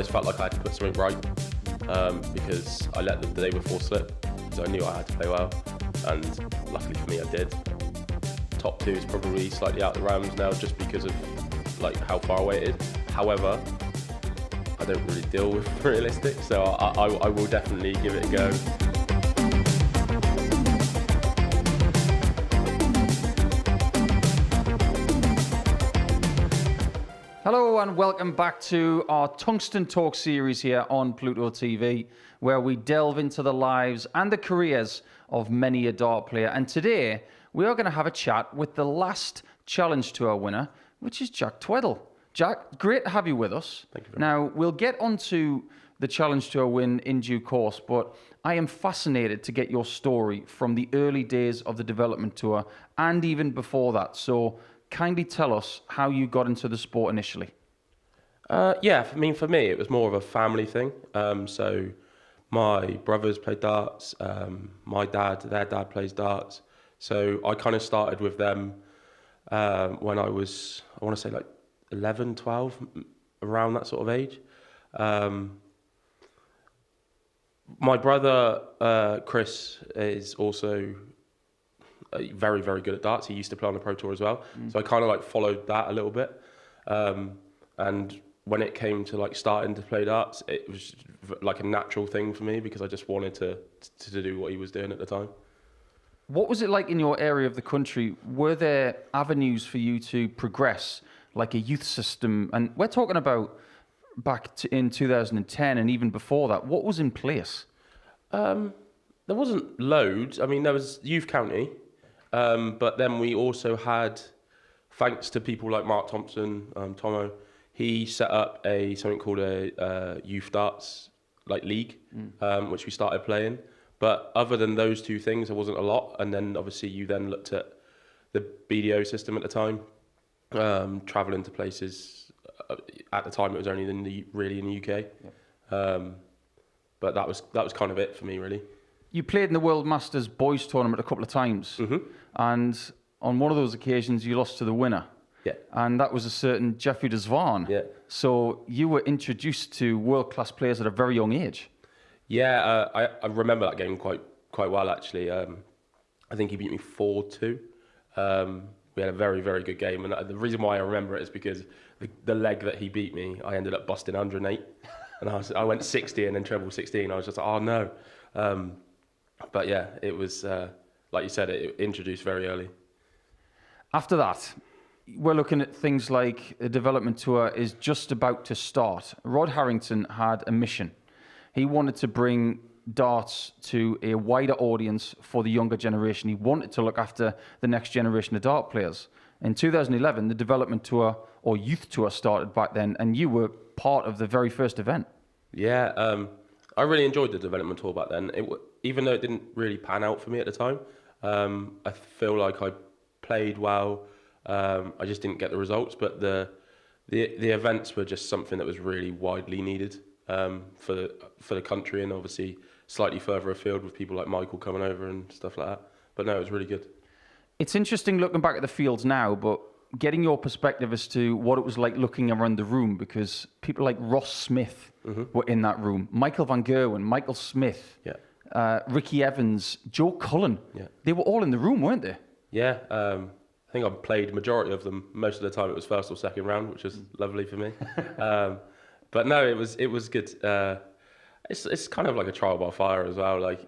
always felt like I had to put something right because I let the day before slip, so I knew I had to play well, and luckily for me I did. Top 2 is probably slightly out of the rounds now just because of like how far away it is. However, I don't really deal with realistic, so I will definitely give it a go. Hello and welcome back to our Tungsten Talk series here on Pluto TV, where we delve into the lives and the careers of many a dart player. And today we are going to have a chat with the last Challenge Tour winner, which is Jack Tweddell. Jack, great to have you with us. Thank you very much. Now, we'll get onto the Challenge Tour win in due course, but I am fascinated to get your story from the early days of the development tour and even before that. So kindly tell us how you got into the sport initially. Yeah, I mean, for me, it was more of a family thing. So my brothers played darts, their dad plays darts. So I kind of started with them when I was, I want to say like 11, 12, around that sort of age. My brother, Chris, is also very, very good at darts. He used to play on the Pro Tour as well. So I kind of like followed that a little bit. And when it came to like starting to play darts, it was like a natural thing for me because I just wanted to do what he was doing at the time. What was it like in your area of the country? Were there avenues for you to progress, like a youth system? And we're talking about in 2010 and even before that. What was in place? There wasn't loads. I mean, there was Youth County, but then we also had, thanks to people like Mark Thompson, Tomo, he set up something called a youth darts league, which we started playing. But other than those two things, there wasn't a lot. And then obviously you then looked at the BDO system at the time, traveling to places. At the time, it was only really in the UK. Yep. But that was kind of it for me, really. You played in the World Masters Boys Tournament a couple of times. Mm-hmm. And on one of those occasions, you lost to the winner. Yeah. And that was a certain Jeffrey Desvan. Yeah. So you were introduced to world-class players at a very young age. Yeah, I remember that game quite well, actually. I think he beat me 4-2. We had a very, very good game. And the reason why I remember it is because the leg that he beat me, I ended up busting 108. And I went 60 and then treble 16. I was just like, oh, no. But yeah, it was, like you said, it introduced very early. After that, we're looking at things like the development tour is just about to start. Rod Harrington had a mission. He wanted to bring darts to a wider audience for the younger generation. He wanted to look after the next generation of dart players. In 2011, the development tour or youth tour started back then, and you were part of the very first event. Yeah, I really enjoyed the development tour back then. Even though it didn't really pan out for me at the time, I feel like I played well. I just didn't get the results, but the events were just something that was really widely needed for the country, and obviously slightly further afield with people like Michael coming over and stuff like that. But no, it was really good. It's interesting looking back at the fields now, but getting your perspective as to what it was like looking around the room, because people like Ross Smith were in that room, Michael Van Gerwen, Michael Smith, Ricky Evans, Joe Cullen. Yeah. They were all in the room, weren't they? Yeah. I think I played majority of them. Most of the time it was first or second round, which was lovely for me. But no, it was good. It's kind of like a trial by fire as well. Like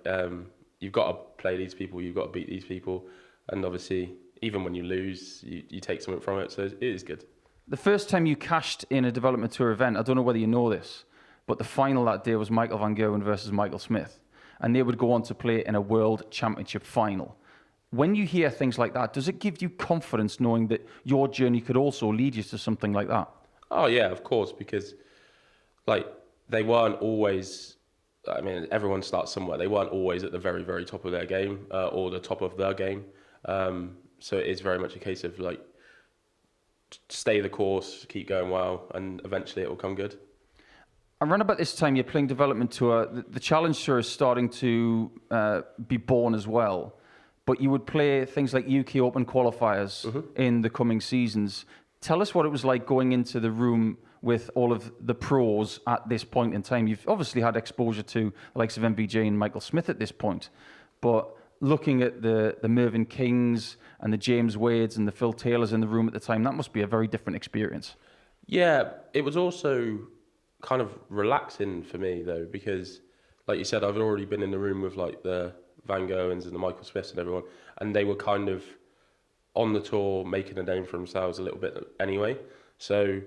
you've got to play these people, you've got to beat these people, and obviously even when you lose, you take something from it. So it is good. The first time you cashed in a development tour event, I don't know whether you know this, but the final that day was Michael Van Gerwen versus Michael Smith, and they would go on to play in a World Championship final. When you hear things like that, does it give you confidence knowing that your journey could also lead you to something like that? Oh yeah, of course, because like they weren't always, I mean, everyone starts somewhere. They weren't always at the very, very top of their game or the top of their game. So it is very much a case of like, stay the course, keep going well, and eventually it will come good. Around about this time, you're playing development tour. The Challenge Tour is starting to be born as well. But you would play things like UK Open Qualifiers in the coming seasons. Tell us what it was like going into the room with all of the pros at this point in time? You've obviously had exposure to the likes of MVG and Michael Smith at this point, but looking at the Mervyn Kings and the James Wades and the Phil Taylors in the room at the time, that must be a very different experience. Yeah, it was also kind of relaxing for me though, because like you said, I've already been in the room with like the Van Goghens and the Michael Smiths and everyone, and they were kind of on the tour making a name for themselves a little bit anyway. So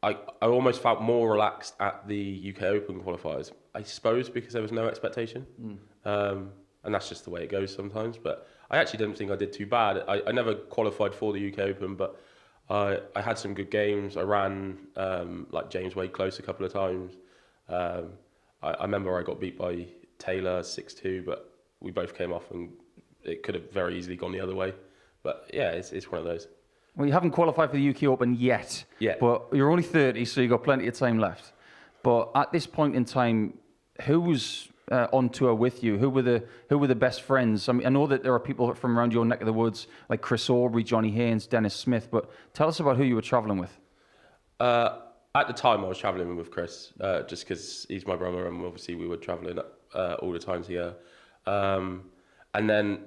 I almost felt more relaxed at the UK Open qualifiers, I suppose, because there was no expectation. And that's just the way it goes sometimes. But I actually didn't think I did too bad. I never qualified for the UK Open, but I had some good games. I ran like James Wade close a couple of times. I remember I got beat by Taylor 6-2, but we both came off and it could have very easily gone the other way. But yeah, it's one of those. Well, you haven't qualified for the UK Open yet, but you're only 30, so you've got plenty of time left. But at this point in time, who was on tour with you? Who were the best friends? I mean, I know that there are people from around your neck of the woods, like Chris Aubrey, Johnny Haynes, Dennis Smith, but tell us about who you were travelling with. At the time, I was travelling with Chris, just because he's my brother, and obviously we were travelling all the time together. And then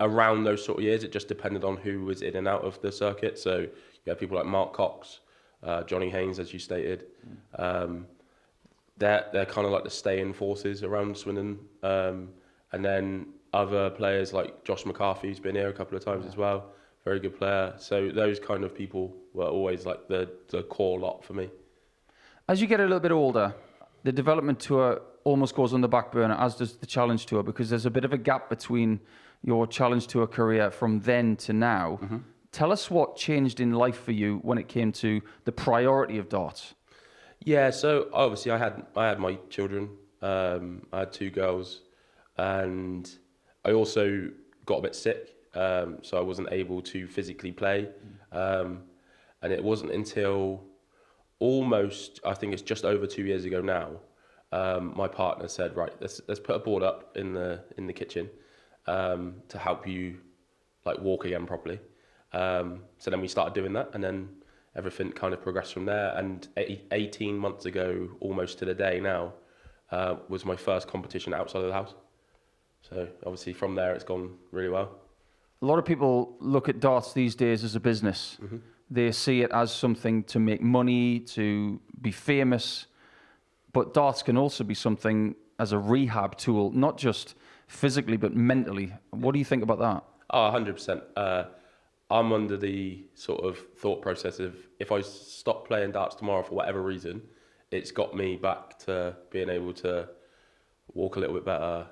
around those sort of years, it just depended on who was in and out of the circuit. So you had people like Mark Cox, Johnny Haynes, as you stated. They're kind of like the stay-in forces around Swindon. And then other players like Josh McCarthy, who's been here a couple of times as well. Very good player. So those kind of people were always like the core lot for me. As you get a little bit older, the development tour almost goes on the back burner, as does the challenge tour, because there's a bit of a gap between your challenge tour career from then to now. Mm-hmm. Tell us what changed in life for you when it came to the priority of darts. Yeah, so obviously I had my children. I had 2 girls, and I also got a bit sick, so I wasn't able to physically play. And it wasn't until almost, I think it's just over 2 years ago now, my partner said, right, let's put a board up in the kitchen to help you like walk again properly. So then we started doing that, and then everything kind of progressed from there. And 18 months ago, almost to the day now, was my first competition outside of the house. So obviously from there, it's gone really well. A lot of people look at darts these days as a business. Mm-hmm. They see it as something to make money, to be famous. But darts can also be something as a rehab tool, not just physically, but mentally. What do you think about that? Oh, 100%. I'm under the sort of thought process of if I stop playing darts tomorrow for whatever reason, it's got me back to being able to walk a little bit better.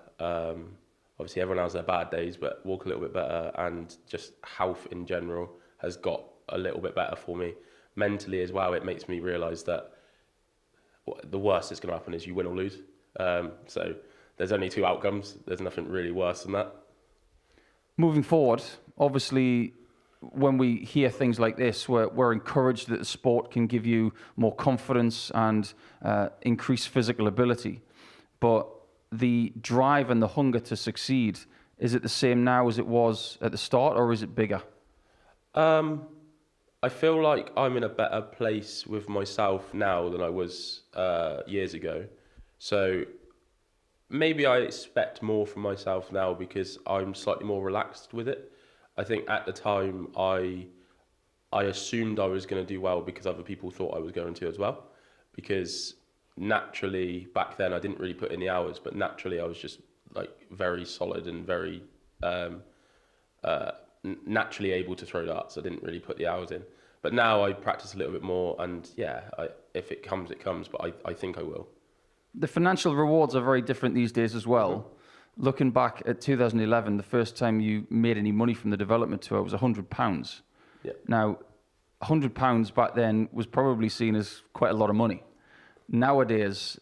Obviously, everyone has their bad days, but walk a little bit better, and just health in general has got a little bit better for me. Mentally as well, it makes me realise that the worst that's going to happen is you win or lose. So there's only 2 outcomes. There's nothing really worse than that. Moving forward, obviously, when we hear things like this, we're encouraged that the sport can give you more confidence and increase physical ability. But the drive and the hunger to succeed, is it the same now as it was at the start, or is it bigger? I feel like I'm in a better place with myself now than I was years ago. So maybe I expect more from myself now because I'm slightly more relaxed with it. I think at the time I assumed I was going to do well because other people thought I was going to as well. Because naturally back then I didn't really put in the hours, but naturally I was just like very solid and very naturally able to throw darts. I didn't really put the hours in. But now I practice a little bit more, and yeah, if it comes, it comes, but I think I will. The financial rewards are very different these days as well. Mm-hmm. Looking back at 2011, the first time you made any money from the development tour was £100. Yeah. Now, £100 back then was probably seen as quite a lot of money. Nowadays,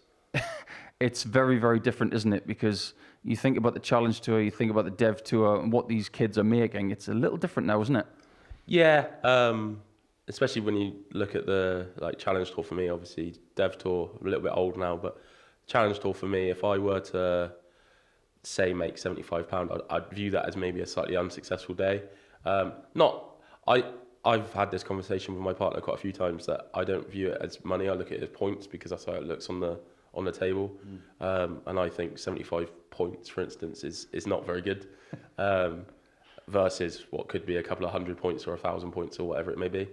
it's very, very different, isn't it? Because you think about the challenge tour, you think about the dev tour, and what these kids are making. It's a little different now, isn't it? Yeah, especially when you look at the challenge tour for me. Obviously, dev tour, I'm a little bit old now, but challenge tour for me, if I were to say make £75, I'd view that as maybe a slightly unsuccessful day. I've had this conversation with my partner quite a few times that I don't view it as money. I look at it as points because that's how it looks on the table. And I think 75 points, for instance, is not very good. Versus what could be a couple of 100 points or 1,000 points or whatever it may be.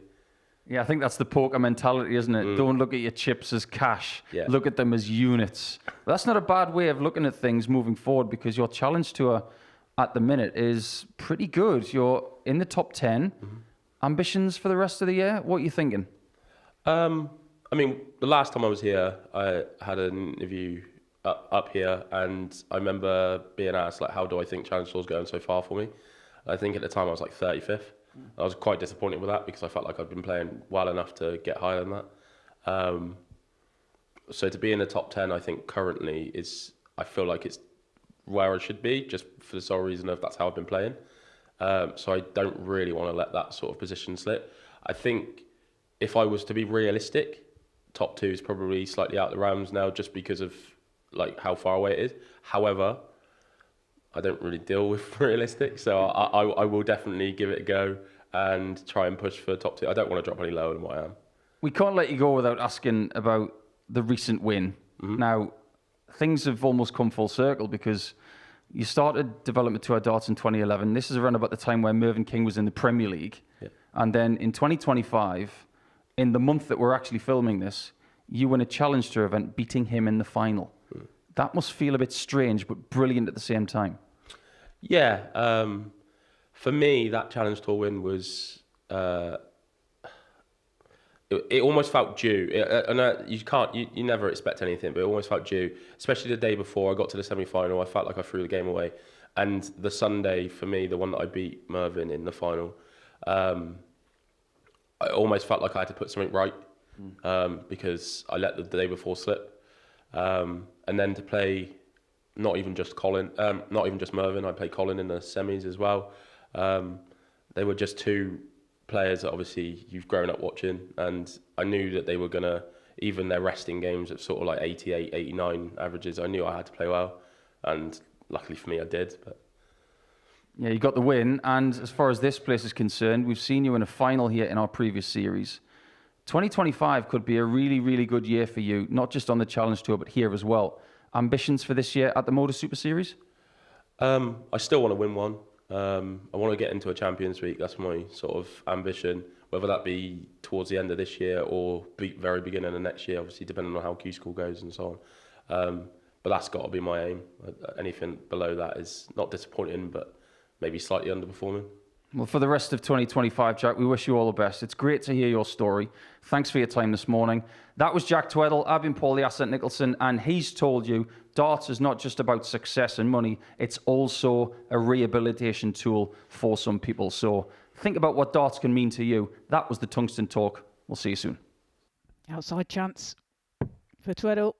Yeah, I think that's the poker mentality, isn't it? Don't look at your chips as cash. Yeah. Look at them as units. But that's not a bad way of looking at things moving forward, because your challenge tour at the minute is pretty good. You're in the top 10. Ambitions for the rest of the year? What are you thinking? I mean, the last time I was here, I had an interview up here, and I remember being asked, like, how do I think Challenge Tour's going so far for me? I think at the time I was like 35th. I was quite disappointed with that because I felt like I'd been playing well enough to get higher than that. So to be in the top 10, I think currently I feel like it's where I should be, just for the sole reason of that's how I've been playing. So I don't really want to let that sort of position slip. I think if I was to be realistic, top 2 is probably slightly out of the realms now, just because of like how far away it is. However, I don't really deal with realistic, so I will definitely give it a go and try and push for top 2. I don't want to drop any lower than what I am. We can't let you go without asking about the recent win. Now, things have almost come full circle because you started Development Tour Darts in 2011. This is around about the time where Mervyn King was in the Premier League. Yeah. And then in 2025, in the month that we're actually filming this, you win a Challenge Tour event, beating him in the final. That must feel a bit strange, but brilliant at the same time. Yeah. For me, that Challenge Tour win was... It almost felt due. You never expect anything, but it almost felt due. Especially the day before I got to the semi-final, I felt like I threw the game away. And the Sunday, for me, the one that I beat Mervyn in the final, I almost felt like I had to put something right because I let the day before slip. And then to play not even just Mervyn, I played Colin in the semis as well. They were just two players that obviously you've grown up watching, and I knew that they were going to, even their resting games of sort of like 88, 89 averages, I knew I had to play well, and luckily for me I did. But yeah, you got the win, and as far as this place is concerned, we've seen you in a final here in our previous series. 2025 could be a really, really good year for you, not just on the Challenge Tour, but here as well. Ambitions for this year at the MODUS Super Series? I still want to win one. I want to get into a Champions Week. That's my sort of ambition, whether that be towards the end of this year or very beginning of next year, obviously depending on how Q School goes and so on. But that's got to be my aim. Anything below that is not disappointing, but maybe slightly underperforming. Well, for the rest of 2025, Jack, we wish you all the best. It's great to hear your story. Thanks for your time this morning. That was Jack Tweddell. I've been Paul the Asset Nicholson, and he's told you darts is not just about success and money. It's also a rehabilitation tool for some people. So think about what darts can mean to you. That was the Tungsten Talk. We'll see you soon. Outside chance for Tweddell.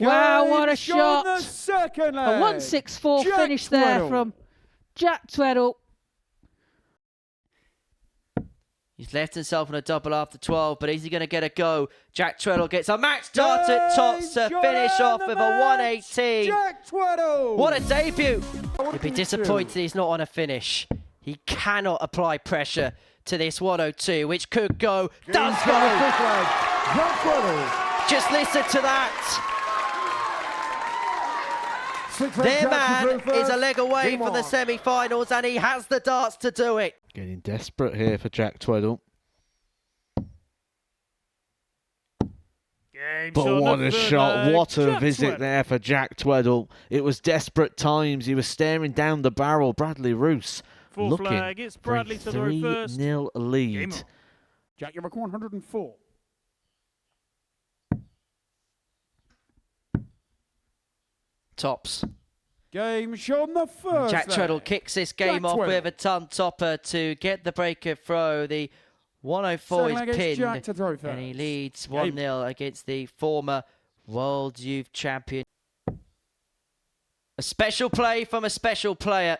Wow, what a shot! A 164 finish there from Jack Tweddell. He's left himself on a double after 12, but is he going to get a go? Jack Tweddell gets a match dart at tops to finish off with a 118. Jack Tweddell! What a debut! He'd be disappointed he's not on a finish. He cannot apply pressure to this 102, which could go. Does go! Just listen to that. Their man is a leg away from the semi-finals, and he has the darts to do it. Getting desperate here for Jack Tweddell. But what a shot, what a visit there for Jack Tweddell. It was desperate times, he was staring down the barrel. Bradley Roos looking flag. It's Bradley for a to the reverse. 3-0 lead. Jack, you're 104. Tops. Game shown the first. Jack Tweddell kicks this game off with a ton topper to get the breaker throw. The 104 is pinned, and he leads 1-0 against the former World Youth Champion. A special play from a special player.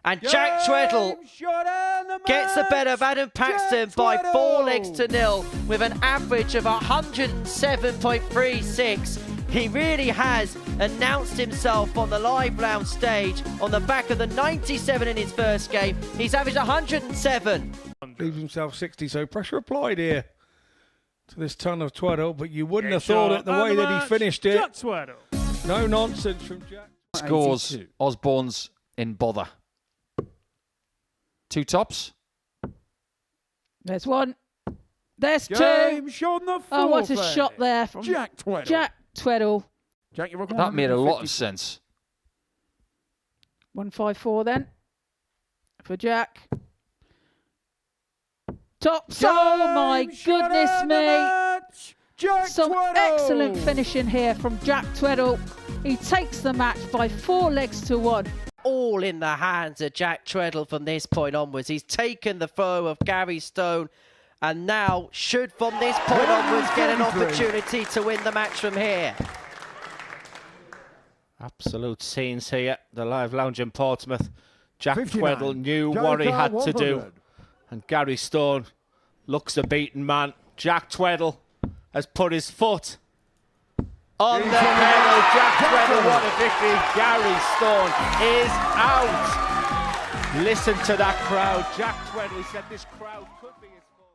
And Jack Tweddell gets the better of Adam Paxton by 4 legs to 0 with an average of 107.36. He really has announced himself on the live lounge stage on the back of the 97 in his first game. He's averaged 107. Leaves himself 60, so pressure applied here to this ton of Tweddell, but you wouldn't have thought it the way that he finished it. Jack Tweddell. No nonsense from Jack. Scores 82. Osborne's in bother. 2 tops. There's one. There's 2. Game shot on the Oh, what a fourth shot there from Jack Tweddell. Jack Tweddell. Jack, you're That made a lot of 150. sense. 154 then for Jack. Tops. Oh my Game shot goodness of the me. match, Jack Some Tweddell. excellent finishing here from Jack Tweddell. He takes the match by 4 legs to 1. All in the hands of Jack Tweddell from this point onwards. He's taken the throw of Gary Stone and now should from this point onwards get an opportunity to win the match from here. Absolute scenes here. The live lounge in Portsmouth. Jack 59. Tweddell knew Joker what he had to 100. do. And Gary Stone looks a beaten man. Jack Tweddell has put his foot on the pedal. Jack Tweddell, what a victory. Gary Stone is out. Listen to that crowd. Jack Tweddell, he said this crowd could be his fault.